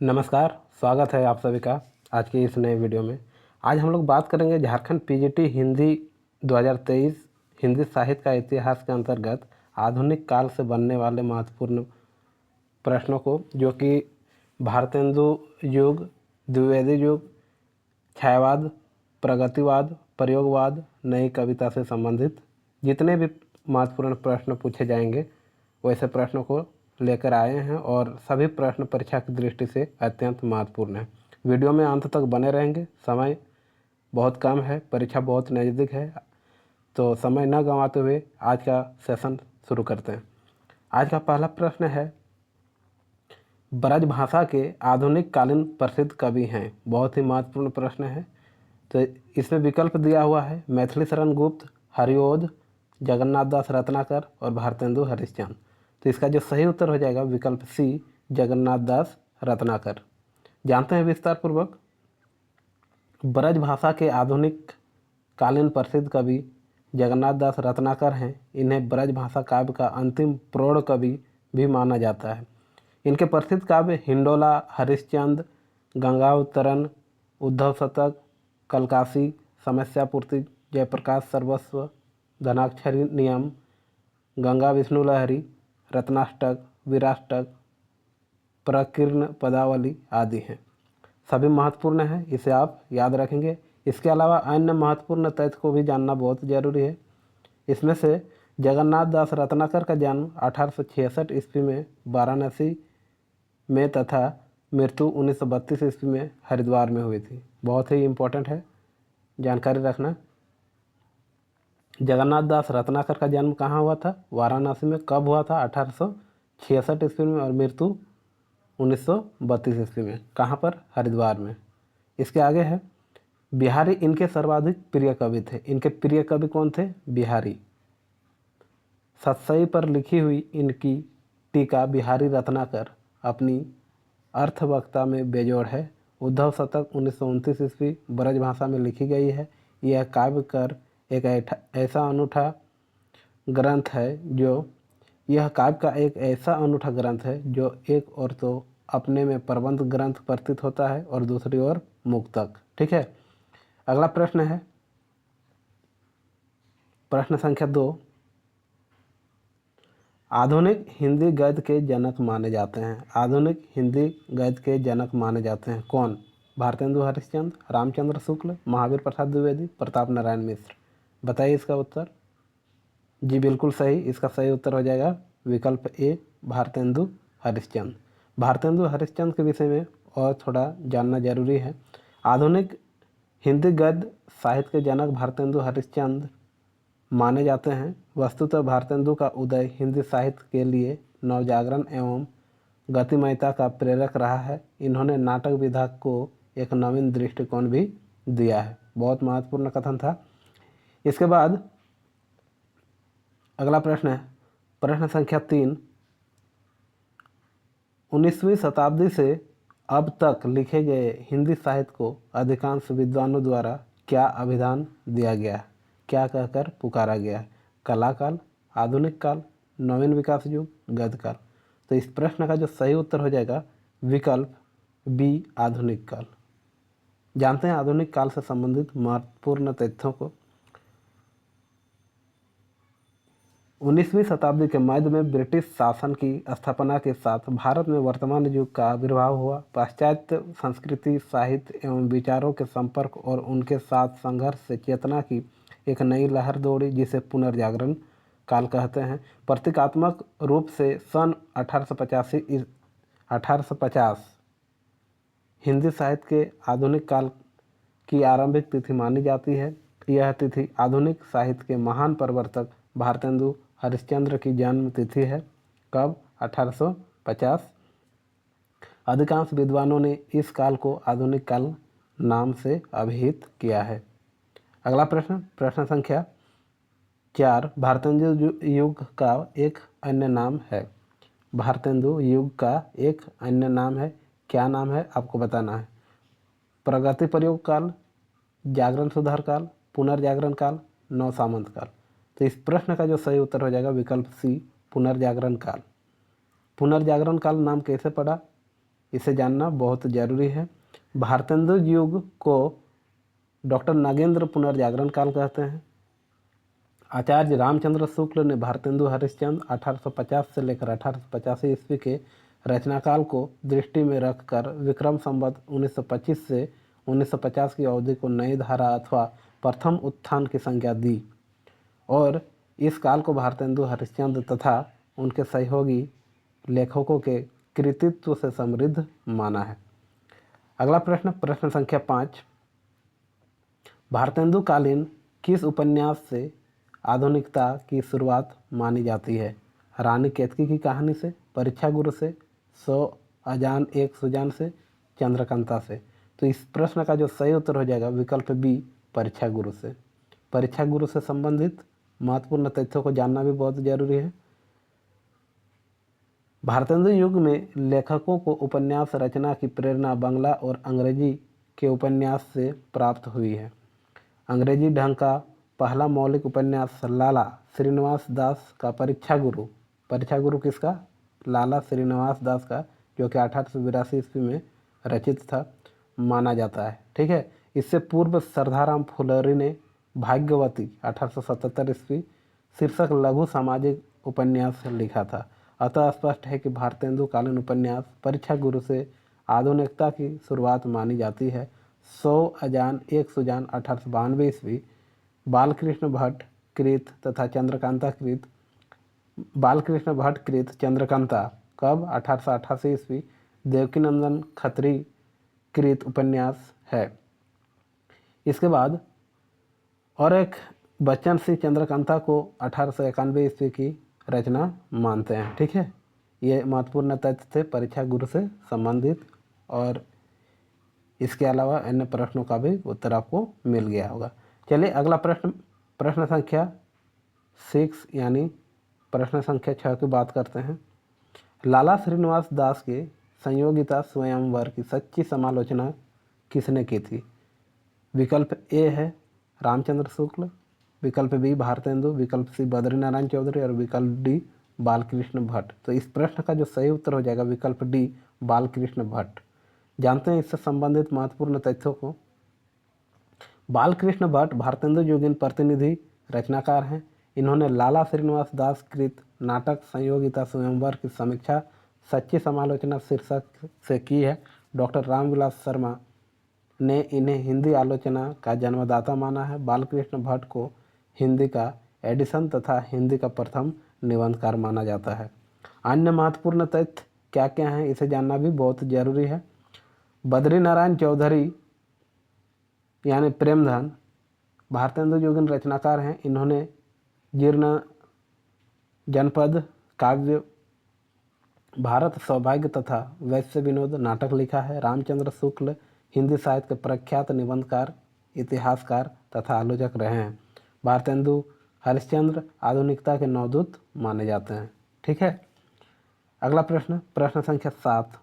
नमस्कार, स्वागत है आप सभी का आज के इस नए वीडियो में। आज हम लोग बात करेंगे झारखंड पीजीटी हिंदी 2023 हिंदी साहित्य का इतिहास के अंतर्गत आधुनिक काल से बनने वाले महत्वपूर्ण प्रश्नों को, जो कि भारतेंदु युग, द्विवेदी युग, छायावाद, प्रगतिवाद, प्रयोगवाद, नई कविता से संबंधित जितने भी महत्वपूर्ण प्रश्न पूछे जाएंगे वैसे प्रश्नों को लेकर आए हैं और सभी प्रश्न परीक्षा की दृष्टि से अत्यंत महत्वपूर्ण है। वीडियो में अंत तक बने रहेंगे। समय बहुत कम है, परीक्षा बहुत नज़दीक है, तो समय न गंवाते हुए आज का सेशन शुरू करते हैं। आज का पहला प्रश्न है, ब्रज भाषा के आधुनिक कालीन प्रसिद्ध कवि हैं। बहुत ही महत्वपूर्ण प्रश्न है। तो इसमें विकल्प दिया हुआ है मैथिली शरण गुप्त, हरिओध, जगन्नाथ दास रत्नाकर और भारतेंदु हरिश्चंद्र। तो इसका जो सही उत्तर हो जाएगा विकल्प सी, जगन्नाथ दास रत्नाकर। जानते हैं विस्तार पूर्वक। ब्रज भाषा के आधुनिक कालीन प्रसिद्ध कवि जगन्नाथ दास रत्नाकर हैं। इन्हें ब्रज भाषा काव्य का अंतिम प्रौढ़ कवि भी माना जाता है। इनके प्रसिद्ध काव्य हिंडोला, हरिश्चंद्र, गंगावतरण, उद्धव शतक, कलकासी, समस्या पूर्ति, जयप्रकाश सर्वस्व, धनाक्षरी नियम, गंगा विष्णु लहरी, रत्नाष्टक, वीराष्टक, प्रकीर्ण पदावली आदि हैं। सभी महत्वपूर्ण हैं, इसे आप याद रखेंगे। इसके अलावा अन्य महत्वपूर्ण तथ्य को भी जानना बहुत जरूरी है। इसमें से जगन्नाथ दास रत्नाकर का जन्म 1866 ईस्वी में वाराणसी में तथा मृत्यु 1932 ईस्वी में हरिद्वार में हुई थी। बहुत ही इम्पोर्टेंट है, जानकारी रखना। जगन्नाथ दास रत्नाकर का जन्म कहाँ हुआ था? वाराणसी में। कब हुआ था? 1866 ईस्वी में और मृत्यु 1932 ईस्वी में। कहाँ पर? हरिद्वार में। इसके आगे है, बिहारी इनके सर्वाधिक प्रिय कवि थे। इनके प्रिय कवि कौन थे? बिहारी। सतसई पर लिखी हुई इनकी टीका बिहारी रत्नाकर अपनी अर्थवक्ता में बेजोड़ है। उद्धव शतक 1929 ईस्वी ब्रज भाषा में लिखी गई है। यह काव्य कर एक ऐसा अनूठा ग्रंथ है जो एक ओर तो अपने में प्रबंध ग्रंथ प्रतीत होता है और दूसरी ओर मुक्तक। ठीक है। अगला प्रश्न है प्रश्न संख्या 2। आधुनिक हिंदी गद्य के जनक माने जाते हैं। आधुनिक हिंदी गद्य के जनक माने जाते हैं कौन? भारतेंदु हरिश्चंद्र, रामचंद्र शुक्ल, महावीर प्रसाद द्विवेदी, प्रताप नारायण मिश्र। बताइए इसका उत्तर। जी बिल्कुल सही। इसका सही उत्तर हो जाएगा विकल्प ए, भारतेंदु हरिश्चंद्र। भारतेंदु हरिश्चंद्र के विषय में और थोड़ा जानना जरूरी है। आधुनिक हिंदी गद्य साहित्य के जनक भारतेंदु हरिश्चंद्र माने जाते हैं। वस्तुतः भारतेंदु का उदय हिंदी साहित्य के लिए नवजागरण एवं गतिमयता का प्रेरक रहा है। इन्होंने नाटक विधा को एक नवीन दृष्टिकोण भी दिया है। बहुत महत्वपूर्ण कथन था। इसके बाद अगला प्रश्न है प्रश्न संख्या 3। 19वीं शताब्दी से अब तक लिखे गए हिंदी साहित्य को अधिकांश विद्वानों द्वारा क्या अभिधान दिया गया है? क्या कहकर पुकारा गया है? कला काल, आधुनिक काल, नवीन विकास युग, गद्य काल। तो इस प्रश्न का जो सही उत्तर हो जाएगा विकल्प बी, आधुनिक काल। जानते हैं आधुनिक काल से संबंधित महत्वपूर्ण तथ्यों को। 19वीं शताब्दी के मध्य में ब्रिटिश शासन की स्थापना के साथ भारत में वर्तमान युग का आविर्भाव हुआ। पाश्चात्य संस्कृति, साहित्य एवं विचारों के संपर्क और उनके साथ संघर्ष से चेतना की एक नई लहर दौड़ी, जिसे पुनर्जागरण काल कहते हैं। प्रतीकात्मक रूप से सन 1850 हिंदी साहित्य के आधुनिक काल की आरंभिक तिथि मानी जाती है। यह तिथि आधुनिक साहित्य के महान प्रवर्तक भारतेंदु हरिश्चंद्र की जन्म तिथि है। कब? 1850। अधिकांश विद्वानों ने इस काल को आधुनिक काल नाम से अभिहित किया है। अगला प्रश्न, प्रश्न संख्या 4। भारतेंदु युग का एक अन्य नाम है। भारतेंदु युग का एक अन्य नाम है। क्या नाम है आपको बताना है। प्रगति प्रयोग काल, जागरण सुधार काल, पुनर्जागरण काल, नव सामंत काल। तो इस प्रश्न का जो सही उत्तर हो जाएगा विकल्प सी, पुनर्जागरण काल। पुनर्जागरण काल नाम कैसे पड़ा? इसे जानना बहुत जरूरी है। भारतेंदु युग को डॉक्टर नागेंद्र पुनर्जागरण काल कहते हैं। आचार्य रामचंद्र शुक्ल ने भारतेंदु हरिश्चंद्र 1850 से लेकर 1885 ईस्वी के रचनाकाल को दृष्टि में रखकर विक्रम संवत 1925 से 1950 की अवधि को नई धारा अथवा प्रथम उत्थान की संज्ञा दी और इस काल को भारतेंदु हरिश्चंद्र तथा उनके सहयोगी लेखकों के कृतित्व से समृद्ध माना है। अगला प्रश्न, प्रश्न संख्या 5, भारतेंदु कालीन किस उपन्यास से आधुनिकता की शुरुआत मानी जाती है? रानी केतकी की कहानी से, परीक्षा गुरु से, 100 अजान एक सुजान से, चंद्रकांता से। तो इस प्रश्न का जो सही उत्तर हो जाएगा विकल्प बी, परीक्षा गुरु से। परीक्षा गुरु से संबंधित महत्वपूर्ण तथ्यों को जानना भी बहुत जरूरी है। भारतेंदु युग में लेखकों को उपन्यास रचना की प्रेरणा बांग्ला और अंग्रेजी के उपन्यास से प्राप्त हुई है। अंग्रेजी ढंग का पहला मौलिक उपन्यास लाला श्रीनिवास दास का परीक्षा गुरु किसका? लाला श्रीनिवास दास का, जो कि 1882 ईस्वी में रचित था, माना जाता है। ठीक है। इससे पूर्व सरदाराम फुलरी ने भाग्यवती 1877 ईस्वी शीर्षक लघु सामाजिक उपन्यास लिखा था। अतः स्पष्ट है कि भारतेंदु कालीन उपन्यास परीक्षा गुरु से आधुनिकता की शुरुआत मानी जाती है। 100 अजान एक सुजान 1892 ईस्वी, बालकृष्ण भट्ट कृत तथा चंद्रकांता कृत, बालकृष्ण भट्ट कृत चंद्रकांता कब? 1888 ईस्वी, देवकीनंदन खत्री कृत उपन्यास है। इसके बाद और एक बच्चन सिंह चंद्रकांता को 1891 ईस्वी की रचना मानते हैं। ठीक है। ये महत्वपूर्ण तथ्य थे परीक्षा गुरु से संबंधित, और इसके अलावा अन्य प्रश्नों का भी उत्तर आपको मिल गया होगा। चलिए अगला प्रश्न, प्रश्न संख्या 6 यानी प्रश्न संख्या 6 की बात करते हैं। लाला श्रीनिवास दास के संयोगिता स्वयंवर की सच्ची समालोचना किसने की थी? विकल्प ए है रामचंद्र शुक्ल, विकल्प बी भारतेंदु, विकल्प सी बद्रीनारायण चौधरी और विकल्प डी बालकृष्ण भट्ट। तो इस प्रश्न का जो सही उत्तर हो जाएगा विकल्प डी बालकृष्ण भट्ट। जानते हैं इससे संबंधित महत्वपूर्ण तथ्यों को। बालकृष्ण भट्ट भारतेंदु युगीन प्रतिनिधि रचनाकार हैं। इन्होंने लाला श्रीनिवास दास कृत नाटक संयोगिता स्वयंवर की समीक्षा सच्ची समालोचना शीर्षक से की है। डॉक्टर रामविलास शर्मा ने इन्हें हिंदी आलोचना का जन्मदाता माना है। बालकृष्ण भट्ट को हिंदी का एडिसन तथा हिंदी का प्रथम निबंधकार माना जाता है। अन्य महत्वपूर्ण तथ्य क्या क्या हैं इसे जानना भी बहुत जरूरी है। बद्रीनारायण चौधरी यानी प्रेमधन भारतेंदु युगीन रचनाकार हैं। इन्होंने जीर्ण जनपद काव्य, भारत सौभाग्य तथा वैश्य विनोद नाटक लिखा है। रामचंद्र शुक्ल हिंदी साहित्य के प्रख्यात निबंधकार, इतिहासकार तथा आलोचक रहे हैं। भारतेंदु हरिश्चंद्र आधुनिकता के नवदूत माने जाते हैं। ठीक है। अगला प्रश्न, प्रश्न संख्या 7,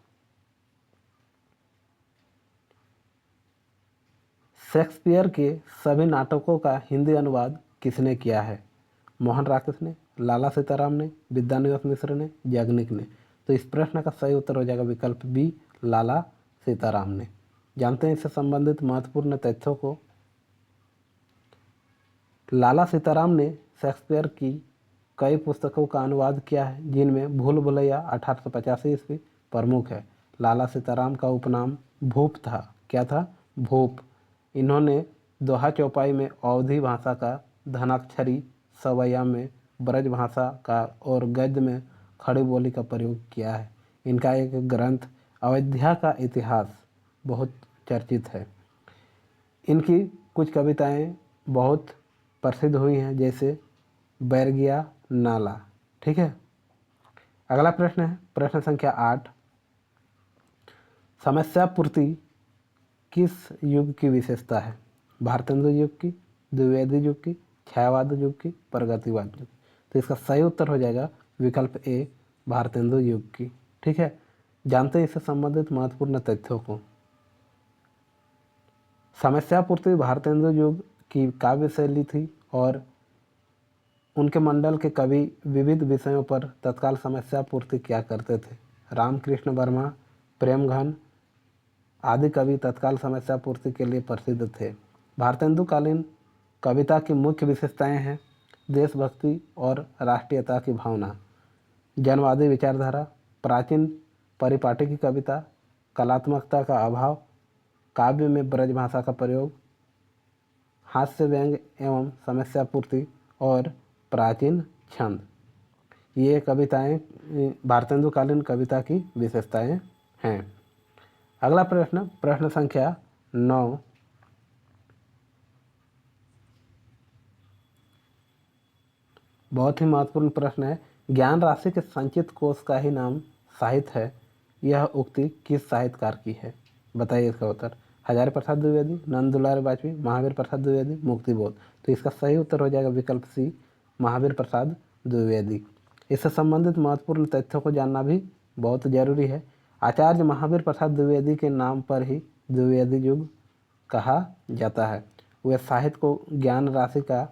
शेक्सपियर के सभी नाटकों का हिंदी अनुवाद किसने किया है? मोहन राकेश ने, लाला सीताराम ने, विद्यानिवास मिश्र ने, याग्निक ने। तो इस प्रश्न का सही उत्तर हो जाएगा विकल्प बी लाला सीताराम ने। जानते हैं इससे संबंधित महत्वपूर्ण तथ्यों को। लाला सीताराम ने शेक्सपियर की कई पुस्तकों का अनुवाद किया है, जिनमें भूल भुलैया 1885 ईस्वी प्रमुख है। लाला सीताराम का उपनाम भूप था। क्या था? भूप। इन्होंने दोहा चौपाई में अवधी भाषा का, धनाक्षरी सवैया में ब्रज भाषा का और गद्य में खड़ी बोली का प्रयोग किया है। इनका एक ग्रंथ अयोध्या का इतिहास बहुत चर्चित है। इनकी कुछ कविताएं बहुत प्रसिद्ध हुई हैं, जैसे बैरगिया नाला। ठीक है। अगला प्रश्न है प्रश्न संख्या 8, समस्या पूर्ति किस युग की विशेषता है? भारतेंदु युग की, द्विवेदी युग की, छायावाद युग की, प्रगतिवाद युग। तो इसका सही उत्तर हो जाएगा विकल्प ए भारतेंदु युग की। ठीक है। जानते हैं इससे संबंधित महत्वपूर्ण तथ्यों को। समस्या पूर्ति भारतेंदु युग की काव्य शैली थी और उनके मंडल के कवि विविध विषयों पर तत्काल समस्या पूर्ति किया करते थे। रामकृष्ण वर्मा प्रेमघन आदि कवि तत्काल समस्या पूर्ति के लिए प्रसिद्ध थे। भारतेंदुकालीन कविता की मुख्य विशेषताएं हैं देशभक्ति और राष्ट्रीयता की भावना, जनवादी विचारधारा, प्राचीन परिपाटी की कविता, कलात्मकता का अभाव, काव्य में ब्रज भाषा का प्रयोग, हास्य व्यंग एवं समस्या पूर्ति और प्राचीन छंद। ये कविताएं भारतेंदुकालीन कविता की विशेषताएं हैं। अगला प्रश्न, प्रश्न संख्या 9। बहुत ही महत्वपूर्ण प्रश्न है। ज्ञान राशि के संचित कोष का ही नाम साहित्य है। यह उक्ति किस साहित्यकार की है? बताइए इसका उत्तर। हजारी प्रसाद द्विवेदी, नंद दुलारे वाजपेयी, महावीर प्रसाद द्विवेदी, मुक्तिबोध। तो इसका सही उत्तर हो जाएगा विकल्प सी, महावीर प्रसाद द्विवेदी। इससे संबंधित महत्वपूर्ण तथ्यों को जानना भी बहुत जरूरी है। आचार्य महावीर प्रसाद द्विवेदी के नाम पर ही द्विवेदी युग कहा जाता है। वे साहित्य को ज्ञान राशि का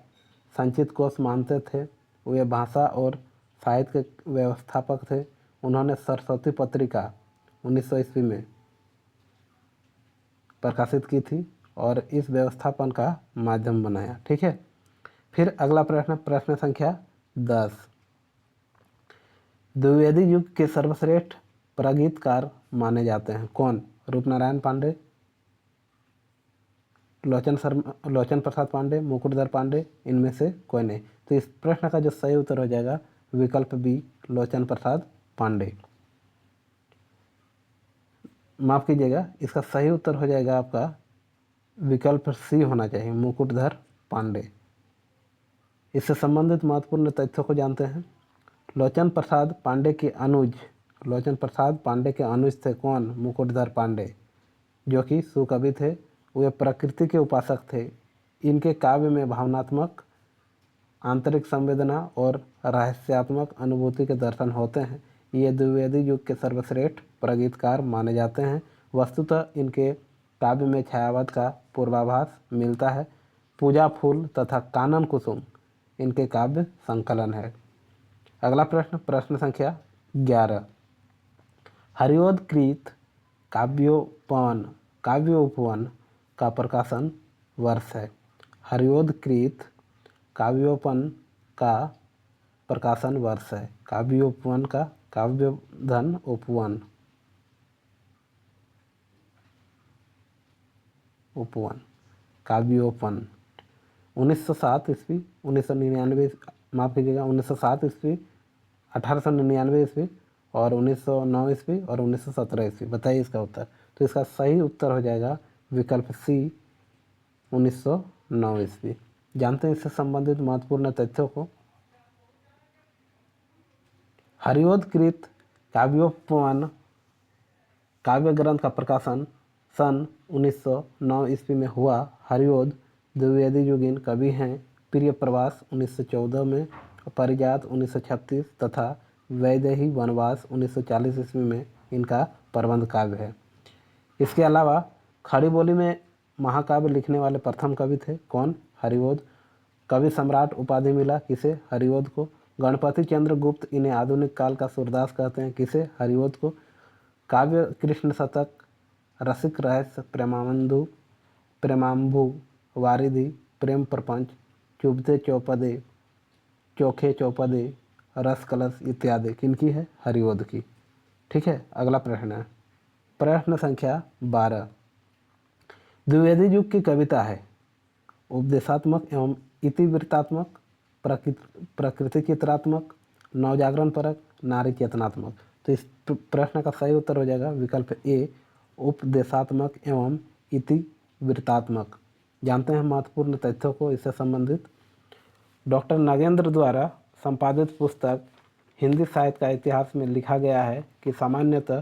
संचित कोष मानते थे। वे भाषा और साहित्य के व्यवस्थापक थे। उन्होंने सरस्वती पत्रिका 1900 ईस्वी में प्रकाशित की थी और इस व्यवस्थापन का माध्यम बनाया। ठीक है। फिर अगला प्रश्न, प्रश्न संख्या 10। द्विवेदी युग के सर्वश्रेष्ठ प्रगीतकार माने जाते हैं कौन? रूपनारायण पांडे, लोचन प्रसाद पांडे, मुकुटधर पांडे, इनमें से कोई नहीं। तो इस प्रश्न का जो सही उत्तर हो जाएगा विकल्प बी, लोचन प्रसाद पांडे। माफ कीजिएगा, इसका सही उत्तर हो जाएगा आपका विकल्प सी होना चाहिए, मुकुटधर पांडे। इससे संबंधित महत्वपूर्ण तथ्यों को जानते हैं। लोचन प्रसाद पांडे के अनुज थे कौन? मुकुटधर पांडे, जो कि सुकवि थे। वे प्रकृति के उपासक थे। इनके काव्य में भावनात्मक, आंतरिक संवेदना और रहस्यात्मक अनुभूति के दर्शन होते हैं। ये द्विवेदी युग के सर्वश्रेष्ठ प्रगीतकार माने जाते हैं। वस्तुतः इनके काव्य में छायावाद का पूर्वाभास मिलता है। पूजा फूल तथा कानन कुसुम इनके काव्य संकलन है। अगला प्रश्न, प्रश्न संख्या 11। हरिओदकृत काव्योपवन का प्रकाशन वर्ष है। हरिओदकृत काव्योपन का प्रकाशन वर्ष है। काव्योपवन का काव्यधन उपवन काव्योपन 1907 ईस्वी, 1999, माफ कीजिएगा 1907 ईस्वी, 1899 ईस्वी और 1909 ईस्वी और 1917 ईस्वी। बताइए इसका उत्तर। तो इसका सही उत्तर हो जाएगा विकल्प सी, 1909 ईस्वी। जानते हैं इससे संबंधित महत्वपूर्ण तथ्यों को। हरिओदकृत काव्योपवन काव्य ग्रंथ का प्रकाशन सन 1909 ईस्वी में हुआ। हरिओद द्विवेदी युगीन कवि हैं। प्रिय प्रवास 1914 में, परिजात 1936 तथा वैदेही वनवास 1940 ईस्वी में इनका प्रबंध काव्य है। इसके अलावा खड़ी बोली में महाकाव्य लिखने वाले प्रथम कवि थे कौन? हरिओद। कवि सम्राट उपाधि मिला किसे? हरिओद को। गणपति चंद्र गुप्त इन्हें आधुनिक काल का सूरदास कहते हैं किसे? हरिओद को। काव्य कृष्ण शतक, रसिक रहस्य, प्रेमाम्बु वारिधि, प्रेम प्रपंच, चुभते चौपदे, चोखे चौपदे, रस कलश इत्यादि किनकी है? हरिओद की। ठीक है। अगला प्रश्न है, प्रश्न संख्या 12। द्विवेदी युग की कविता है उपदेशात्मक एवं इतिवृत्तात्मक, प्रकृति चित्रात्मक, नवजागरण परक, नारी चेतनात्मक। तो इस प्रश्न का सही उत्तर हो जाएगा विकल्प ए, उपदेशात्मक एवं इतिवृत्तात्मक। जानते हैं महत्वपूर्ण तथ्यों को इससे संबंधित। डॉक्टर नागेंद्र द्वारा संपादित पुस्तक हिंदी साहित्य का इतिहास में लिखा गया है कि सामान्यतः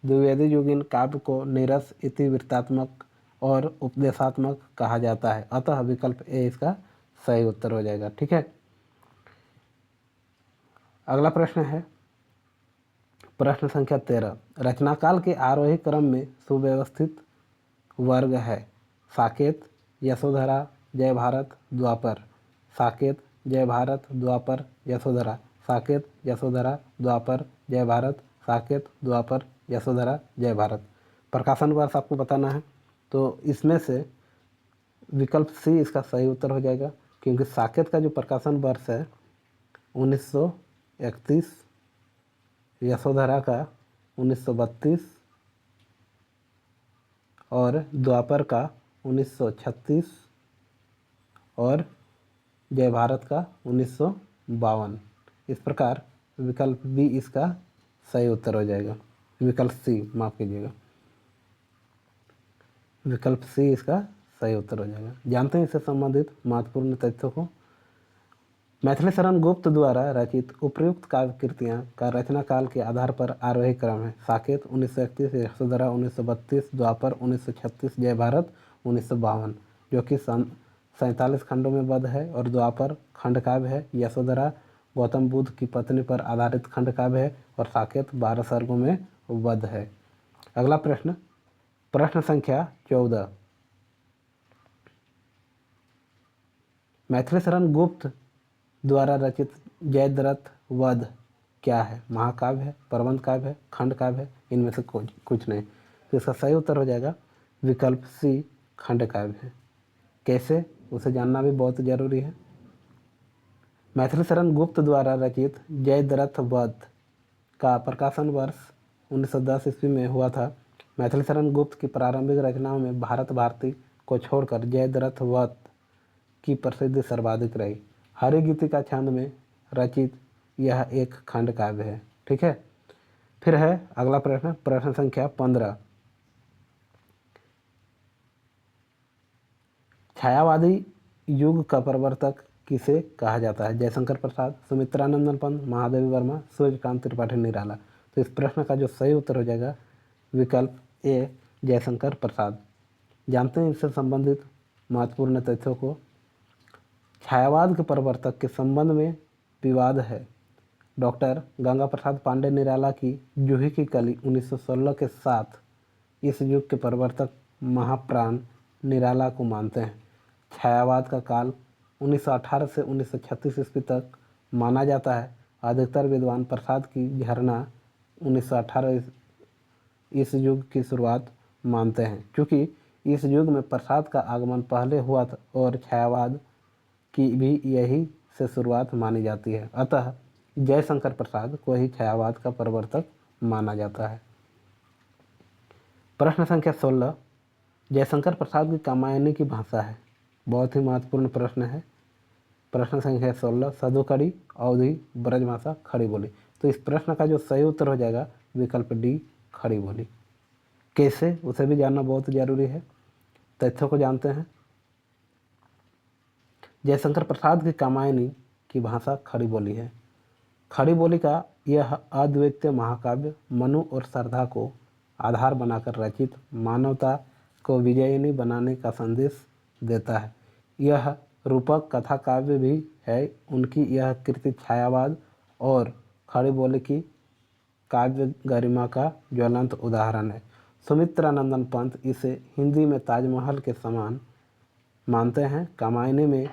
द्विवेदी युगीन काव्य को नीरस, इतिवृत्तात्मक और उपदेशात्मक कहा जाता है। अतः विकल्प ए इसका सही उत्तर हो जाएगा। ठीक है। अगला प्रश्न है प्रश्न संख्या 13। रचनाकाल के आरोही क्रम में सुव्यवस्थित वर्ग है। साकेत, यशोधरा, जय भारत, द्वापर। साकेत, जय भारत, द्वापर, यशोधरा। साकेत, यशोधरा, द्वापर, जय भारत, साकेत, द्वापर, यशोधरा, जय भारत। प्रकाशन वर्ष आपको बताना है, तो इसमें से विकल्प सी इसका सही उत्तर हो जाएगा, क्योंकि साकेत का जो प्रकाशन वर्ष है 1931, यशोधरा का 1932 और द्वापर का 1936 और जय भारत का 1952। इस प्रकार विकल्प बी इसका सही उत्तर हो जाएगा। विकल्प सी, माफ कीजिएगा, विकल्प सी इसका सही उत्तर हो जाएगा। जानते हैं इससे संबंधित महत्वपूर्ण तथ्यों को। मैथिली शरण गुप्त द्वारा रचित उपर्युक्त काव्य कृतियाँ का रचना काल के आधार पर आरोही क्रम है। साकेत 1931, यशोधरा 1932, द्वापर 1936, जय भारत 1952, जो कि 47 खंडों में बद्ध है, और द्वापर खंड काव्य है। यशोधरा गौतम बुद्ध की पत्नी पर आधारित खंड काव्य है, और साकेत 12 सर्गों में बद्ध है। अगला प्रश्न, प्रश्न संख्या 14। मैथिली शरण गुप्त द्वारा रचित जयद्रथ वध क्या है? महाकाव्य है, प्रबंध काव्य है, खंड काव्य है, इनमें से कुछ नहीं। तो इसका सही उत्तर हो जाएगा विकल्प सी, खंड काव्य है। कैसे, उसे जानना भी बहुत जरूरी है। मैथिली शरण गुप्त द्वारा रचित जयद्रथ वध का प्रकाशन वर्ष 1910 ईस्वी में हुआ था। मैथिली शरण गुप्त की प्रारंभिक रचनाओं में भारत भारती को छोड़कर जयद्रथ वध की प्रसिद्धि सर्वाधिक रही। हरिगीतिका छंद में रचित यह एक खंड काव्य है। ठीक है, फिर है अगला प्रश्न, प्रश्न संख्या 15। छायावादी युग का प्रवर्तक किसे कहा जाता है? जयशंकर प्रसाद, सुमित्रानंदन पंत, महादेवी वर्मा, सूर्यकांत त्रिपाठी निराला। तो इस प्रश्न का जो सही उत्तर हो जाएगा विकल्प ए, जयशंकर प्रसाद। जानते हैं इससे संबंधित महत्वपूर्ण तथ्यों को। छायावाद के प्रवर्तक के संबंध में विवाद है। डॉक्टर गंगा प्रसाद पांडे निराला की जूही की कली 1916 के साथ इस युग के प्रवर्तक महाप्राण निराला को मानते हैं। छायावाद का काल 1918 से 1936 ईस्वी तक माना जाता है। अधिकतर विद्वान प्रसाद की झरना 1918 इस युग की शुरुआत मानते हैं, क्योंकि इस युग में प्रसाद का आगमन पहले हुआ था और छायावाद की भी यही से शुरुआत मानी जाती है। अतः जयशंकर प्रसाद को ही छायावाद का प्रवर्तक माना जाता है। प्रश्न संख्या 16। जयशंकर प्रसाद की कामायनी की भाषा है? बहुत ही महत्वपूर्ण प्रश्न है। प्रश्न संख्या 16, सदोकड़ी, अवधी, ब्रजभाषा, खड़ी बोली। तो इस प्रश्न का जो सही उत्तर हो जाएगा विकल्प डी, खड़ी बोली। कैसे, उसे भी जानना बहुत जरूरी है। तथ्यों को जानते हैं। जयशंकर प्रसाद की कामायनी की भाषा खड़ी बोली है। खड़ी बोली का यह अद्वितीय महाकाव्य मनु और श्रद्धा को आधार बनाकर रचित मानवता को विजयिनी बनाने का संदेश देता है। यह रूपक कथा काव्य भी है। उनकी यह कृति छायावाद और खड़ी बोली की काव्य गरिमा का ज्वलंत उदाहरण है। सुमित्रानंदन पंत इसे हिंदी में ताजमहल के समान मानते हैं। कामायनी में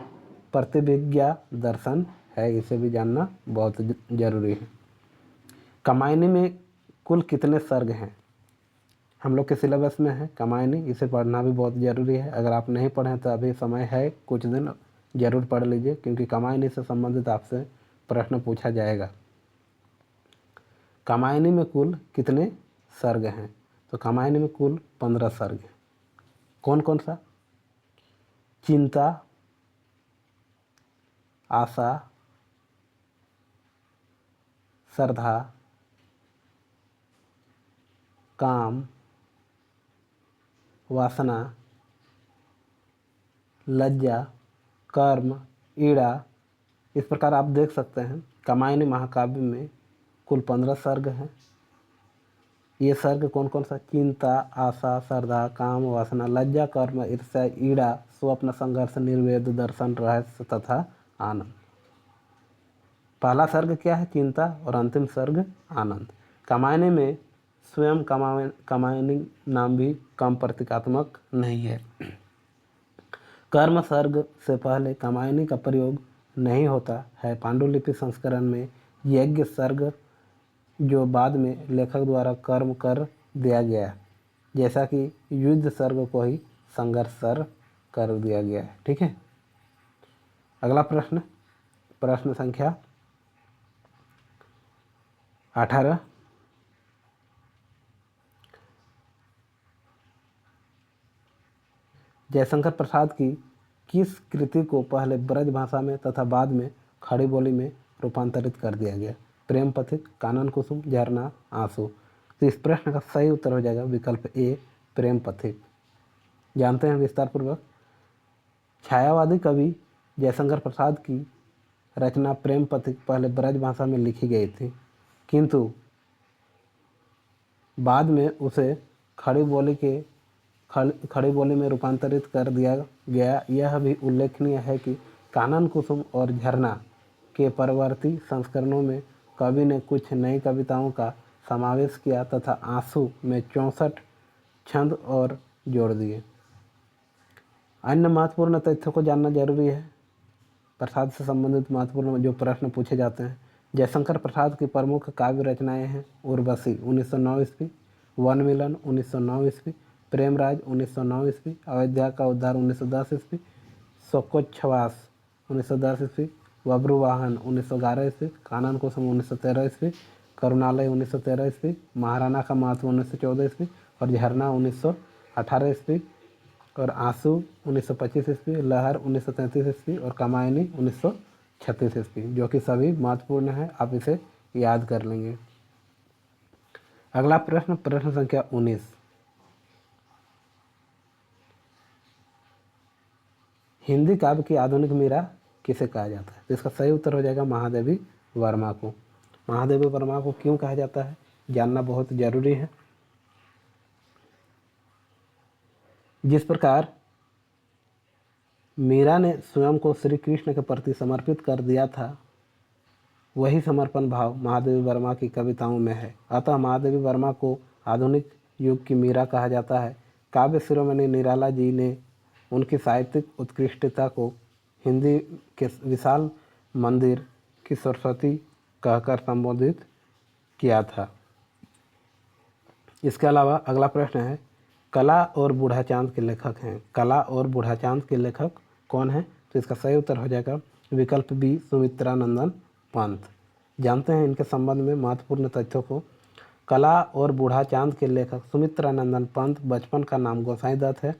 प्रतिभिज्ञा दर्शन है, इसे भी जानना बहुत जरूरी है। कामायनी में कुल कितने सर्ग हैं? हम लोग के सिलेबस में है कामायनी, इसे पढ़ना भी बहुत ज़रूरी है। अगर आप नहीं पढ़ें तो अभी समय है, कुछ दिन जरूर पढ़ लीजिए, क्योंकि कामायनी से संबंधित आपसे प्रश्न पूछा जाएगा। कामायनी में कुल कितने सर्ग हैं? तो कामायनी में कुल 15 सर्ग हैं। कौन कौन सा? चिंता, आशा, श्रद्धा, काम, वासना, लज्जा, कर्म, ईड़ा। इस प्रकार आप देख सकते हैं कामायनी महाकाव्य में कुल 15 सर्ग हैं। ये सर्ग कौन कौन सा? चिंता, आशा, श्रद्धा, काम, वासना, लज्जा, कर्म, ईर्ष्या, ईड़ा, स्वप्न, संघर्ष, निर्वेद, दर्शन, रहस्य तथा आनंद। पहला सर्ग क्या है? चिंता, और अंतिम सर्ग आनंद। कामायनी में स्वयं कामायनी नाम भी कम प्रतीकात्मक नहीं है। कर्म सर्ग से पहले कामायनी का प्रयोग नहीं होता है। पांडुलिपि संस्करण में यज्ञ सर्ग जो बाद में लेखक द्वारा कर्म कर दिया गया, जैसा कि युद्ध सर्ग को ही संघर्ष सर्ग कर दिया गया है। ठीक है। अगला प्रश्न, प्रश्न संख्या 18। जयशंकर प्रसाद की किस कृति को पहले ब्रज भाषा में तथा बाद में खड़ी बोली में रूपांतरित कर दिया गया? प्रेम पथिक, कानन कुसुम, झरना, आंसू। तो इस प्रश्न का सही उत्तर हो जाएगा विकल्प ए, प्रेम पथिक। जानते हैं विस्तार पूर्वक। छायावादी कवि जयशंकर प्रसाद की रचना प्रेम पथिक पहले ब्रज भाषा में लिखी गई थी, किंतु बाद में उसे खड़ी बोली में रूपांतरित कर दिया गया। यह भी उल्लेखनीय है कि कानन कुसुम और झरना के परवर्ती संस्करणों में कवि ने कुछ नई कविताओं का समावेश किया तथा आंसू में 64 छंद और जोड़ दिए। अन्य महत्वपूर्ण तथ्यों को जानना जरूरी है। प्रसाद से संबंधित महत्वपूर्ण जो प्रश्न पूछे जाते हैं। जयशंकर प्रसाद की प्रमुख काव्य रचनाएं हैं उर्वशी 1909 ईस्वी, वन मिलन 1909 ईस्वी, प्रेमराज 1909 ईस्वी, अयोध्या का उद्धार 1910 ईस्वी, शोकोच्छ्वास 1910 ईस्वी, बब्रुवाहन 1911 ईस्वी, कानन कुसुम 1913 ईस्वी, करुणालय 1913 ईस्वी, महाराणा का महत्व 1914 ईस्वी और झरना 1918 ईस्वी और आंसू 1925 ईस्वी, लहर 1933 ईस्वी और कामायनी 1936 ईस्वी, जो कि सभी महत्वपूर्ण है। आप इसे याद कर लेंगे। अगला प्रश्न, प्रश्न संख्या 19। हिंदी काव्य की आधुनिक मीरा किसे कहा जाता है? तो इसका सही उत्तर हो जाएगा महादेवी वर्मा को। महादेवी वर्मा को क्यों कहा जाता है, जानना बहुत जरूरी है। जिस प्रकार मीरा ने स्वयं को श्री कृष्ण के प्रति समर्पित कर दिया था, वही समर्पण भाव महादेवी वर्मा की कविताओं में है। अतः महादेवी वर्मा को आधुनिक युग की मीरा कहा जाता है। काव्य शिरोमणि निराला जी ने उनकी साहित्यिक उत्कृष्टता को हिंदी के विशाल मंदिर की सरस्वती कहकर संबोधित किया था। इसके अलावा अगला प्रश्न है, कला और बूढ़ा चांद के लेखक हैं। कला और बूढ़ा चांद के लेखक कौन हैं? तो इसका सही उत्तर हो जाएगा विकल्प बी, सुमित्रानंदन पंत। जानते हैं इनके संबंध में महत्वपूर्ण तथ्यों को। कला और बूढ़ा चांद के लेखक सुमित्रानंदन पंत बचपन का नाम गोसाई दत्त है।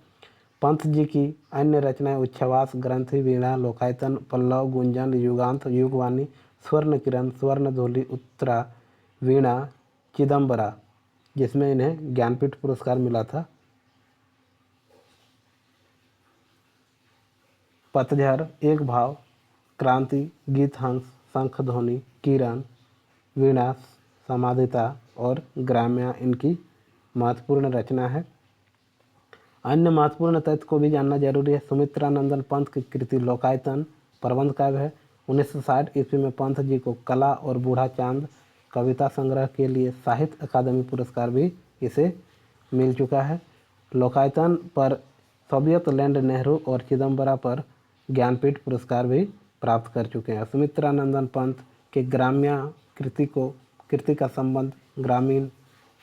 पंत जी की अन्य रचनाएं उच्छ्वास, ग्रंथि, वीणा, लोकायतन, पल्लव, गुंजन, युगांत, युगवाणी, स्वर्ण किरण, स्वर्ण धूलि, उत्तरा, वीणा, चिदम्बरा, जिसमें इन्हें ज्ञानपीठ पुरस्कार मिला था, पतझर, एक भाव, क्रांति, गीत हंस, शंख ध्वनि, किरण, वीणा, समाधिता और ग्राम्या इनकी महत्वपूर्ण रचना है। अन्य महत्वपूर्ण तथ्य को भी जानना जरूरी है। सुमित्रानंदन पंत की कृति लोकायतन प्रबंध काव्य है। 1960 ईस्वी में पंत जी को कला और बूढ़ा चांद कविता संग्रह के लिए साहित्य अकादमी पुरस्कार भी इसे मिल चुका है। लोकायतन पर सोवियत लैंड नेहरू और चिदम्बरा पर ज्ञानपीठ पुरस्कार भी प्राप्त कर चुके हैं। सुमित्रानंदन पंत के ग्राम्या कृति का संबंध ग्रामीण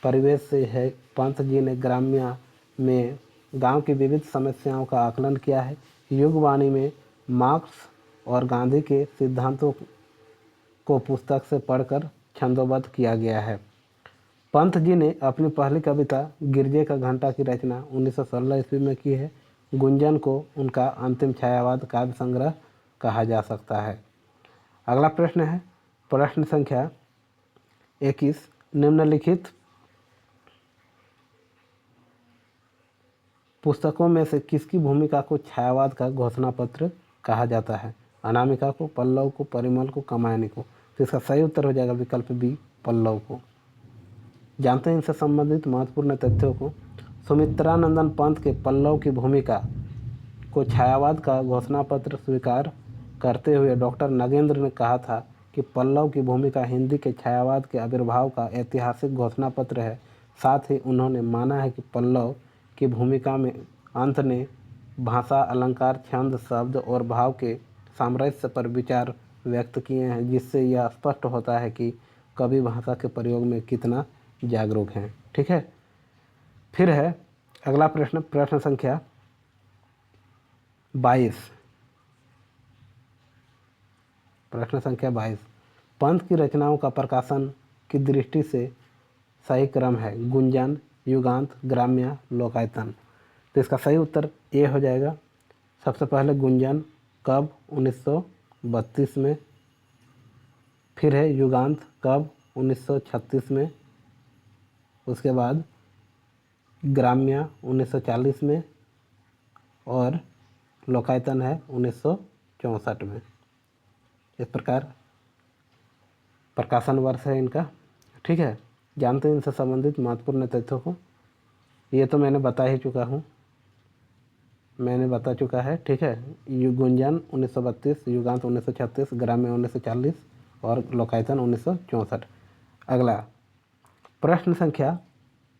परिवेश से है। पंत जी ने ग्राम्या में गांव की विविध समस्याओं का आकलन किया है। युगवाणी में मार्क्स और गांधी के सिद्धांतों को पुस्तक से पढ़कर छंदोबद्ध किया गया है। पंत जी ने अपनी पहली कविता गिरजे का घंटा की रचना 1916 ईस्वी में की है। गुंजन को उनका अंतिम छायावाद काव्य संग्रह कहा जा सकता है। अगला प्रश्न है, प्रश्न संख्या 21। निम्नलिखित पुस्तकों में से किसकी भूमिका को छायावाद का घोषणा पत्र कहा जाता है? अनामिका को, पल्लव को, परिमल को, कामायनी को। तो इसका सही उत्तर हो जाएगा विकल्प बी, पल्लव को। जानते हैं इनसे संबंधित महत्वपूर्ण तथ्यों को। सुमित्रानंदन पंत के पल्लव की भूमिका को छायावाद का घोषणा पत्र स्वीकार करते हुए डॉक्टर नगेंद्र ने कहा था कि पल्लव की भूमिका हिंदी के छायावाद के आविर्भाव का ऐतिहासिक घोषणा पत्र है। साथ ही उन्होंने माना है कि पल्लव की भूमिका में अंत ने भाषा, अलंकार, छंद, शब्द और भाव के सामंजस्य पर विचार व्यक्त किए हैं, जिससे यह स्पष्ट होता है कि कवि भाषा के प्रयोग में कितना जागरूक हैं। ठीक है, फिर है अगला प्रश्न, प्रश्न संख्या 22। प्रश्न संख्या 22, पंत की रचनाओं का प्रकाशन की दृष्टि से सही क्रम है गुंजन, युगांत, ग्राम्य, लोकायतन। तो इसका सही उत्तर ए हो जाएगा। सबसे पहले गुंजन कब, 1932 में। फिर है युगांत कब, 1936 में। उसके बाद ग्राम्य 1940 में और लोकायतन है 1964 में। इस प्रकार प्रकाशन वर्ष है इनका। ठीक है, जानते हैं इनसे संबंधित महत्वपूर्ण तथ्यों को। ये तो मैंने बता ही चुका हूँ, मैंने बता चुका है। ठीक है, गुंजन 1932, युगांत 1936, ग्राम्य 1940 और लोकायतन 1964। अगला प्रश्न संख्या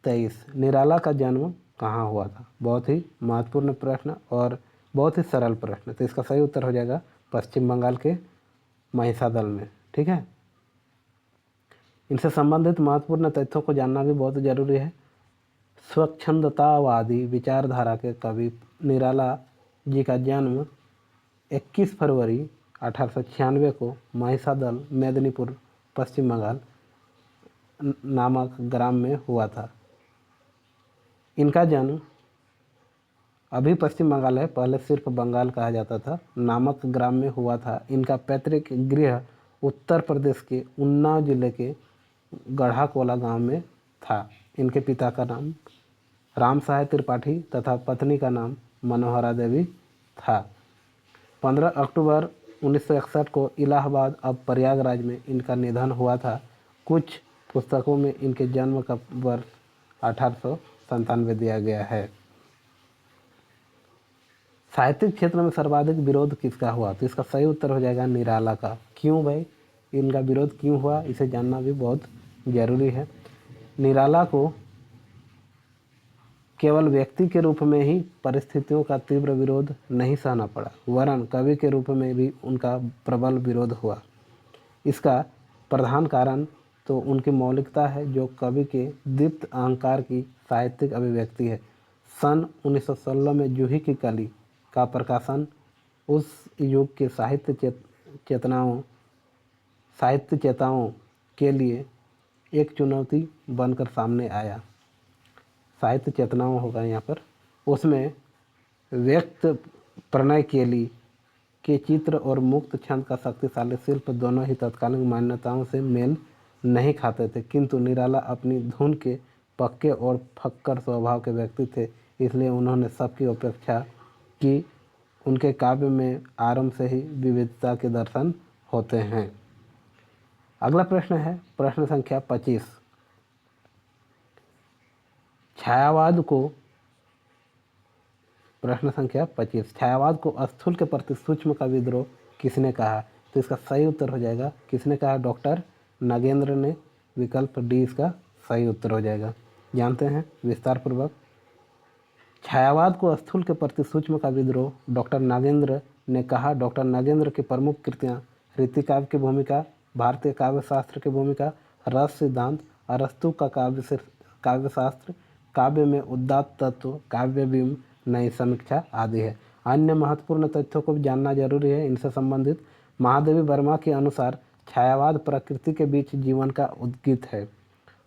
23, निराला का जन्म कहाँ हुआ था। बहुत ही महत्वपूर्ण प्रश्न और बहुत ही सरल प्रश्न। तो इसका सही उत्तर हो जाएगा पश्चिम बंगाल के महिसादल में। ठीक है, इनसे संबंधित महत्वपूर्ण तथ्यों को जानना भी बहुत ज़रूरी है। स्वच्छंदतावादी विचारधारा के कवि निराला जी का जन्म 21 फरवरी 1896 को महिसादल, मेदिनीपुर, पश्चिम बंगाल नामक ग्राम में हुआ था। इनका जन्म, अभी पश्चिम बंगाल है, पहले सिर्फ बंगाल कहा जाता था, नामक ग्राम में हुआ था। इनका पैतृक गृह उत्तर प्रदेश के उन्नाव जिले के गढ़ाकोला गांव में था। इनके पिता का नाम राम सहाय त्रिपाठी तथा पत्नी का नाम मनोहरा देवी था। 15 अक्टूबर 1961 को इलाहाबाद अब प्रयागराज में इनका निधन हुआ था। कुछ पुस्तकों में इनके जन्म का वर्ष 1897 दिया गया है। साहित्यिक क्षेत्र में सर्वाधिक विरोध किसका हुआ। तो इसका सही उत्तर हो जाएगा निराला का। क्यों भाई, इनका विरोध क्यों हुआ, इसे जानना भी बहुत ज़रूरी है। निराला को केवल व्यक्ति के रूप में ही परिस्थितियों का तीव्र विरोध नहीं सहना पड़ा, वरन कवि के रूप में भी उनका प्रबल विरोध हुआ। इसका प्रधान कारण तो उनकी मौलिकता है, जो कवि के दीप्त अहंकार की साहित्यिक अभिव्यक्ति है। सन 1916 में जूही की कली का प्रकाशन उस युग के साहित्य चेताओं के लिए एक चुनौती बनकर सामने आया। साहित्य चेतनाओं होगा यहाँ पर। उसमें व्यक्त प्रणय केली के चित्र और मुक्त छंद का शक्तिशाली शिल्प दोनों ही तत्कालीन मान्यताओं से मेल नहीं खाते थे, किंतु निराला अपनी धुन के पक्के और फक्कर स्वभाव के व्यक्ति थे, इसलिए उन्होंने सबकी अपेक्षा की। उनके काव्य में आरंभ से ही विविधता के दर्शन होते हैं। अगला प्रश्न है प्रश्न संख्या 25, छायावाद को, प्रश्न संख्या 25, छायावाद को स्थूल के प्रति सूक्ष्म का विद्रोह किसने कहा। तो इसका सही उत्तर हो जाएगा, किसने कहा, डॉक्टर नागेंद्र ने। विकल्प डी इसका सही उत्तर हो जाएगा। जानते हैं विस्तार पूर्वक। छायावाद को स्थूल के प्रति सूक्ष्म का विद्रोह डॉक्टर नागेंद्र ने कहा। डॉक्टर नागेंद्र की प्रमुख कृतियाँ रीतिकाव्य की भूमिका, भारतीय काव्य शास्त्र की भूमिका, रस सिद्धांत, अरस्तु का काव्यशास्त्र, काव्य में उदात्त तत्व, काव्य बिंब, नई समीक्षा आदि है। अन्य महत्वपूर्ण तथ्यों को भी जानना जरूरी है इनसे संबंधित। महादेवी वर्मा के अनुसार छायावाद प्रकृति के बीच जीवन का उद्गीत है।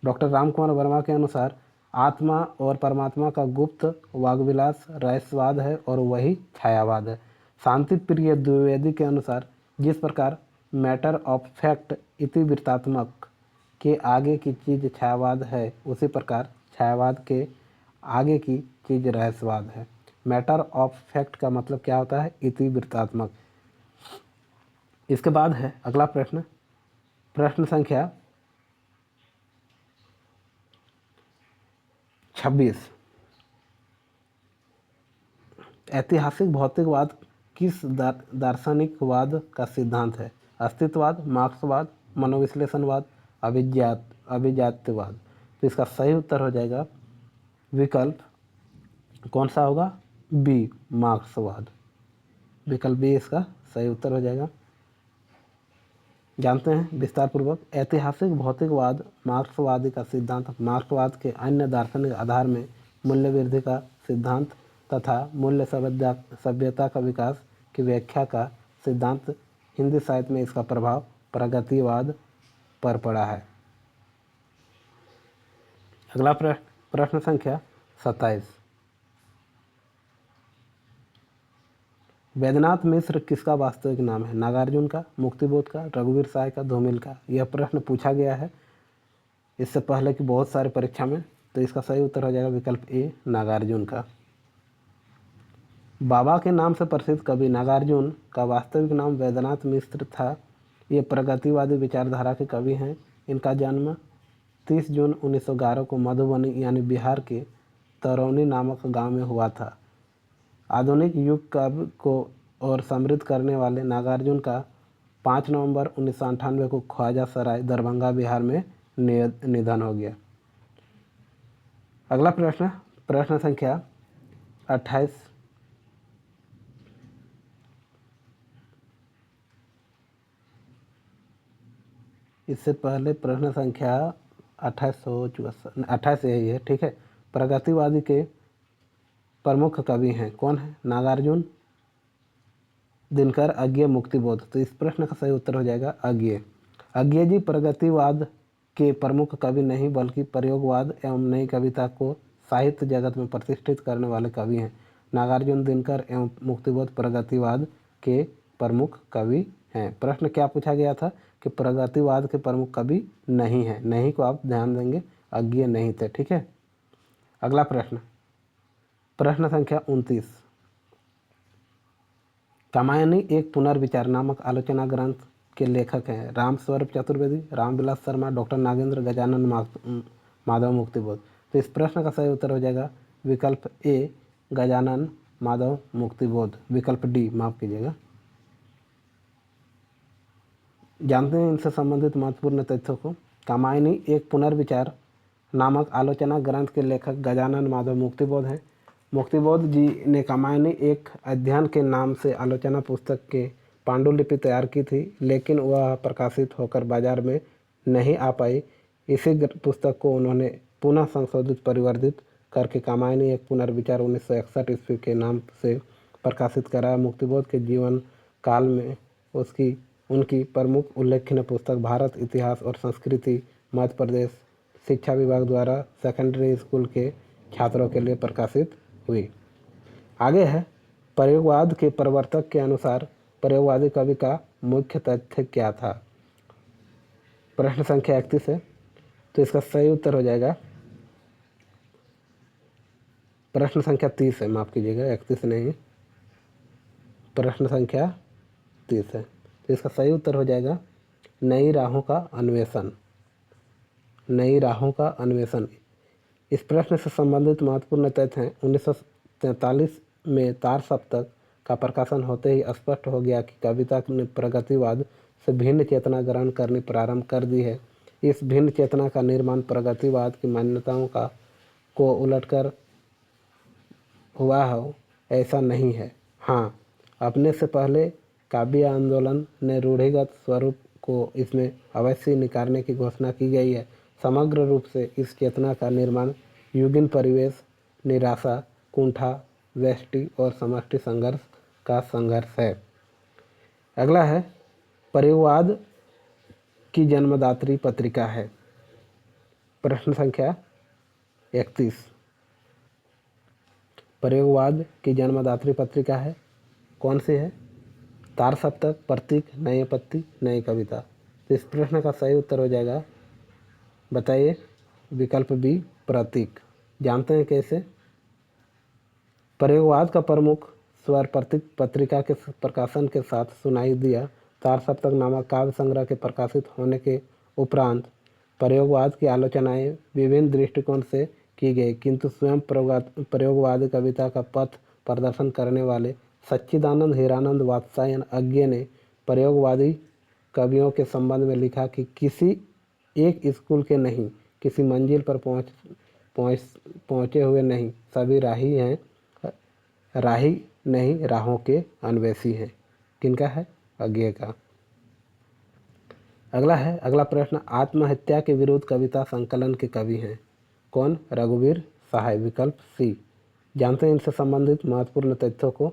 डॉक्टर रामकुमार वर्मा के अनुसार आत्मा और परमात्मा का गुप्त वाग्विलास रहस्यवाद है और वही छायावाद है। शांति प्रिय द्विवेदी के अनुसार जिस प्रकार मैटर ऑफ फैक्ट इतिवृत्तात्मक के आगे की चीज़ छायावाद है, उसी प्रकार छायावाद के आगे की चीज़ रहस्यवाद है। मैटर ऑफ फैक्ट का मतलब क्या होता है, इतिवृत्तात्मक। इसके बाद है अगला प्रश्न, प्रश्न संख्या 26, ऐतिहासिक भौतिकवाद किस दार्शनिकवाद का सिद्धांत है। अस्तित्ववाद, मार्क्सवाद, मनोविश्लेषणवाद, अभिजात्यवाद। तो इसका सही उत्तर हो जाएगा विकल्प कौन सा होगा, बी, मार्क्सवाद। विकल्प बी इसका सही उत्तर हो जाएगा। जानते हैं विस्तार पूर्वक। ऐतिहासिक भौतिकवाद मार्क्सवादी का सिद्धांत, मार्क्सवाद के अन्य दार्शनिक आधार में मूल्य वृद्धि का सिद्धांत तथा मूल्य सभ्यता का विकास की व्याख्या का सिद्धांत। हिंदी साहित्य में इसका प्रभाव प्रगतिवाद पर पड़ा है। अगला प्रश्न संख्या 27। वैद्यनाथ मिश्र किसका वास्तविक नाम है? नागार्जुन का, मुक्तिबोध का, रघुवीर सहाय का, धूमिल का? यह प्रश्न पूछा गया है इससे पहले की बहुत सारी परीक्षा में, तो इसका सही उत्तर हो जाएगा विकल्प ए, नागार्जुन का। बाबा के नाम से प्रसिद्ध कवि नागार्जुन का वास्तविक नाम वैद्यनाथ मिश्र था। ये प्रगतिवादी विचारधारा के कवि हैं। इनका जन्म 30 जून 1911 को मधुबनी यानी बिहार के तरौनी नामक गांव में हुआ था। आधुनिक युग काव्य को और समृद्ध करने वाले नागार्जुन का 5 नवंबर 1998 को ख्वाजा सराय दरभंगा बिहार में निधन हो गया। अगला प्रश्न संख्या 28। इससे पहले प्रश्न संख्या 28 यही है, ठीक है। प्रगतिवादी के प्रमुख कवि हैं, कौन है? नागार्जुन, दिनकर, अज्ञे, मुक्तिबोध। तो इस प्रश्न का सही उत्तर हो जाएगा अज्ञे। अज्ञे जी प्रगतिवाद के प्रमुख कवि नहीं बल्कि प्रयोगवाद एवं नई कविता को साहित्य जगत में प्रतिष्ठित करने वाले कवि हैं। नागार्जुन, दिनकर एवं मुक्तिबोध प्रगतिवाद के प्रमुख कवि हैं। प्रश्न क्या पूछा गया था कि प्रगतिवाद के प्रमुख कवि नहीं हैं। नहीं को आप ध्यान देंगे, अज्ञे नहीं थे, ठीक है। अगला प्रश्न संख्या 29। कामायनी एक पुनर्विचार नामक आलोचना ग्रंथ के लेखक हैं रामस्वरूप चतुर्वेदी, रामविलास शर्मा, डॉक्टर नागेंद्र, गजानन माधव, मुक्तिबोध। तो इस प्रश्न का सही उत्तर हो जाएगा विकल्प ए, गजानन माधव मुक्तिबोध। विकल्प डी माफ कीजिएगा। जानते हैं इनसे संबंधित महत्वपूर्ण तथ्यों को। कामायनी एक पुनर्विचार नामक आलोचना ग्रंथ के लेखक गजानन माधव मुक्तिबोध हैं। मुक्तिबोध जी ने कामायनी एक अध्ययन के नाम से आलोचना पुस्तक के पांडुलिपि तैयार की थी, लेकिन वह प्रकाशित होकर बाजार में नहीं आ पाई। इसी पुस्तक को उन्होंने पुनः संशोधित परिवर्धित करके कामायनी एक पुनर्विचार 1961 ईस्वी के नाम से प्रकाशित करा। मुक्तिबोध के जीवन काल में उनकी प्रमुख उल्लेखनीय पुस्तक भारत इतिहास और संस्कृति मध्य प्रदेश शिक्षा विभाग द्वारा सेकेंडरी स्कूल के छात्रों के लिए प्रकाशित हुई। आगे है, प्रयोगवाद के प्रवर्तक के अनुसार प्रयोगवादी कवि का मुख्य तथ्य क्या था? प्रश्न संख्या 31 है, तो इसका सही उत्तर हो जाएगा प्रश्न संख्या 30 है, माफ कीजिएगा 31 नहीं, प्रश्न संख्या 30 है। तो इसका सही उत्तर हो जाएगा नई राहों का अन्वेषण। नई राहों का अन्वेषण। इस प्रश्न से संबंधित महत्वपूर्ण तथ्य हैं 1943 में तार सप्तक का प्रकाशन होते ही स्पष्ट हो गया कि कविता ने प्रगतिवाद से भिन्न चेतना ग्रहण करनी प्रारंभ कर दी है। इस भिन्न चेतना का निर्माण प्रगतिवाद की मान्यताओं को उलटकर हुआ हो ऐसा नहीं है। हाँ, अपने से पहले काव्य आंदोलन ने रूढ़िगत स्वरूप को इसमें अवश्य निकारने की घोषणा की गई है। समग्र रूप से इस चेतना का निर्माण युगीन परिवेश, निराशा, कुंठा, व्यष्टि और समष्टि संघर्ष का संघर्ष है। अगला है, प्रयोगवाद की जन्मदात्री पत्रिका है। प्रश्न संख्या 31। प्रयोगवाद की जन्मदात्री पत्रिका है, कौन सी है? तार सप्तक, प्रतीक, नई पत्ती, नई कविता। तो इस प्रश्न का सही उत्तर हो जाएगा, बताइए, विकल्प बी, प्रतीक। जानते हैं कैसे? प्रयोगवाद का प्रमुख स्वर प्रतीक पत्रिका के प्रकाशन के साथ सुनाई दिया। तार सप्तक नामक काव्य संग्रह के प्रकाशित होने के उपरांत प्रयोगवाद की आलोचनाएं विभिन्न दृष्टिकोण से की गई, किंतु स्वयं प्रयोगवादी कविता का पथ प्रदर्शन करने वाले सच्चिदानंद हीरानंद वात्स्यायन अज्ञे ने प्रयोगवादी कवियों के संबंध में लिखा कि किसी एक स्कूल के नहीं, किसी मंजिल पर पहुँचे हुए नहीं, सभी राही हैं, राही नहीं राहों के अन्वेषी हैं। किनका है? अज्ञे का। अगला प्रश्न, आत्महत्या के विरुद्ध कविता संकलन के कवि हैं कौन? रघुवीर सहाय, विकल्प सी। जानते हैं इनसे संबंधित महत्वपूर्ण तथ्यों को।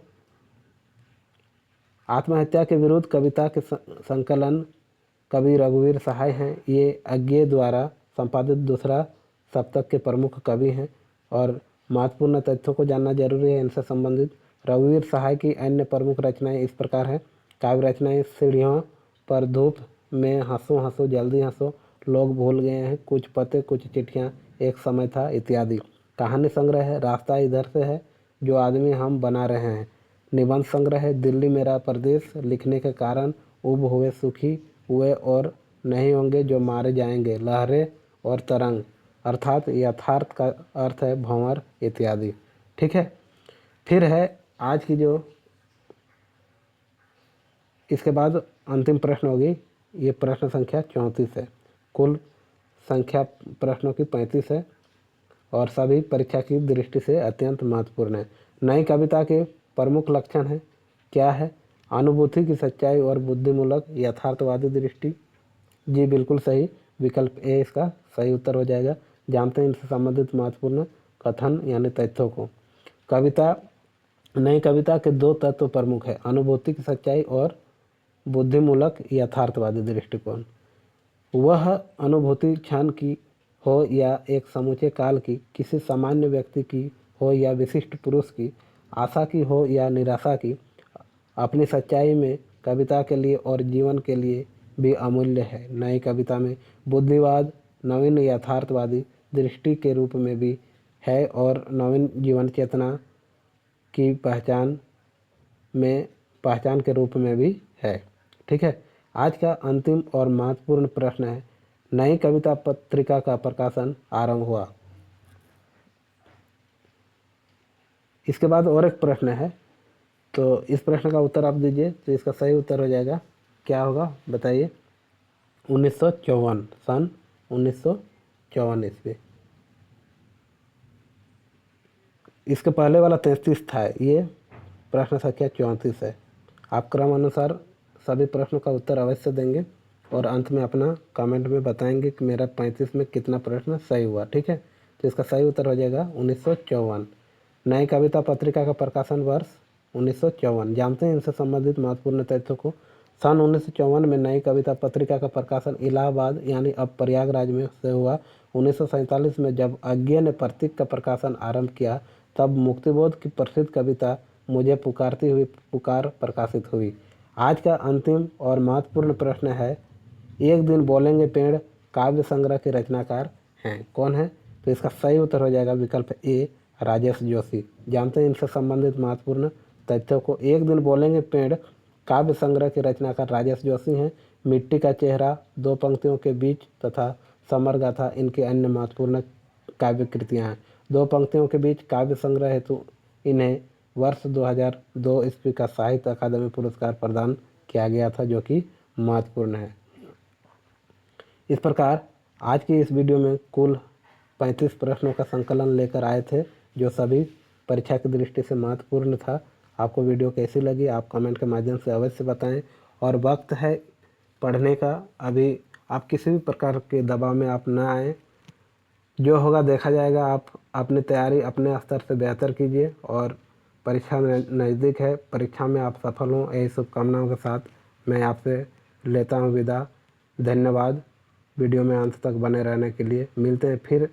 आत्महत्या के विरुद्ध कविता के संकलन कवि रघुवीर सहाय हैं। ये अज्ञे द्वारा संपादित दूसरा सप्तक के प्रमुख कवि हैं और महत्वपूर्ण तथ्यों को जानना जरूरी है इनसे संबंधित। रघुवीर सहाय की अन्य प्रमुख रचनाएं इस प्रकार हैं। काव्य रचनाएं, सीढ़ियों पर धूप में हंसो हंसो जल्दी हंसो, लोग भूल गए हैं, कुछ पते कुछ चिट्ठियां, एक समय था इत्यादि। कहानी संग्रह है, रास्ता इधर से है, जो आदमी हम बना रहे हैं। निबंध संग्रह है, दिल्ली मेरा प्रदेश, लिखने के कारण उब हुए सुखी हुए और नहीं होंगे जो मारे जाएंगे, लहरें और तरंग, अर्थात यथार्थ का अर्थ है भंवर इत्यादि। ठीक है, फिर है आज की जो इसके बाद अंतिम प्रश्न होगी, ये प्रश्न संख्या 34 है। कुल संख्या प्रश्नों की 35 है और सभी परीक्षा की दृष्टि से अत्यंत महत्वपूर्ण है। नई कविता के प्रमुख लक्षण है, क्या है? अनुभूति की सच्चाई और बुद्धिमूलक यथार्थवादी दृष्टि। जी बिल्कुल सही, विकल्प ए इसका सही उत्तर हो जाएगा। जानते हैं इनसे संबंधित महत्वपूर्ण कथन यानी तथ्यों को। नई कविता के दो तत्व प्रमुख है, अनुभूति की सच्चाई और बुद्धिमूलक यथार्थवादी दृष्टिकोण। वह अनुभूति क्षण की हो या एक समूचे काल की, किसी सामान्य व्यक्ति की हो या विशिष्ट पुरुष की, आशा की हो या निराशा की, अपनी सच्चाई में कविता के लिए और जीवन के लिए भी अमूल्य है। नई कविता में बुद्धिवाद नवीन यथार्थवादी दृष्टि के रूप में भी है और नवीन जीवन चेतना की पहचान के रूप में भी है। ठीक है, आज का अंतिम और महत्वपूर्ण प्रश्न है, नई कविता पत्रिका का प्रकाशन आरंभ हुआ। इसके बाद और एक प्रश्न है, तो इस प्रश्न का उत्तर आप दीजिए, तो इसका सही उत्तर हो जाएगा, क्या होगा बताइए? 1954, सन 1954 ईस्वी। इसके पहले वाला 33 था, ये प्रश्न संख्या 34 है। आप क्रम अनुसार सभी प्रश्नों का उत्तर अवश्य देंगे और अंत में अपना कमेंट में बताएंगे कि मेरा 35 में कितना प्रश्न सही हुआ। ठीक है, तो इसका सही उत्तर हो जाएगा 1954। नई कविता पत्रिका का प्रकाशन वर्ष 1954। जानते हैं इनसे संबंधित महत्वपूर्ण तथ्यों को। सन 1954 में नई कविता पत्रिका का प्रकाशन इलाहाबाद यानी अब प्रयागराज में से हुआ। 1947 में जब अज्ञे ने प्रतीक का प्रकाशन आरंभ किया, तब मुक्तिबोध की प्रसिद्ध कविता मुझे पुकारती हुई पुकार प्रकाशित हुई। आज का अंतिम और महत्वपूर्ण प्रश्न है, एक दिन बोलेंगे पेड़ काव्य संग्रह के रचनाकार हैं कौन है? तो इसका सही उत्तर हो जाएगा विकल्प ए, राजेश जोशी। जानते हैं इनसे संबंधित महत्वपूर्ण तथ्यों को। एक दिन बोलेंगे पेड़ काव्य संग्रह के रचनाकार राजेश जोशी हैं। मिट्टी का चेहरा, दो पंक्तियों के बीच तथा समर गाथा इनकी अन्य महत्वपूर्ण काव्य कृतियाँ हैं। दो पंक्तियों के बीच काव्य संग्रह हेतु इन्हें वर्ष 2002 ईस्वी का साहित्य अकादमी पुरस्कार प्रदान किया गया था, जो कि महत्वपूर्ण है। इस प्रकार आज की इस वीडियो में कुल 35 प्रश्नों का संकलन लेकर आए थे, जो सभी परीक्षा की दृष्टि से महत्वपूर्ण था। आपको वीडियो कैसी लगी आप कमेंट के माध्यम से अवश्य बताएं। और वक्त है पढ़ने का, अभी आप किसी भी प्रकार के दबाव में आप ना आएँ, जो होगा देखा जाएगा। आप अपनी तैयारी अपने स्तर से बेहतर कीजिए और परीक्षा नज़दीक है, परीक्षा में आप सफल हों, यही शुभकामनाओं के साथ मैं आपसे लेता हूं विदा। धन्यवाद वीडियो में अंत तक बने रहने के लिए। मिलते हैं फिर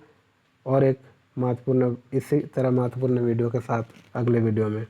और एक इसी तरह महत्वपूर्ण वीडियो के साथ अगले वीडियो में।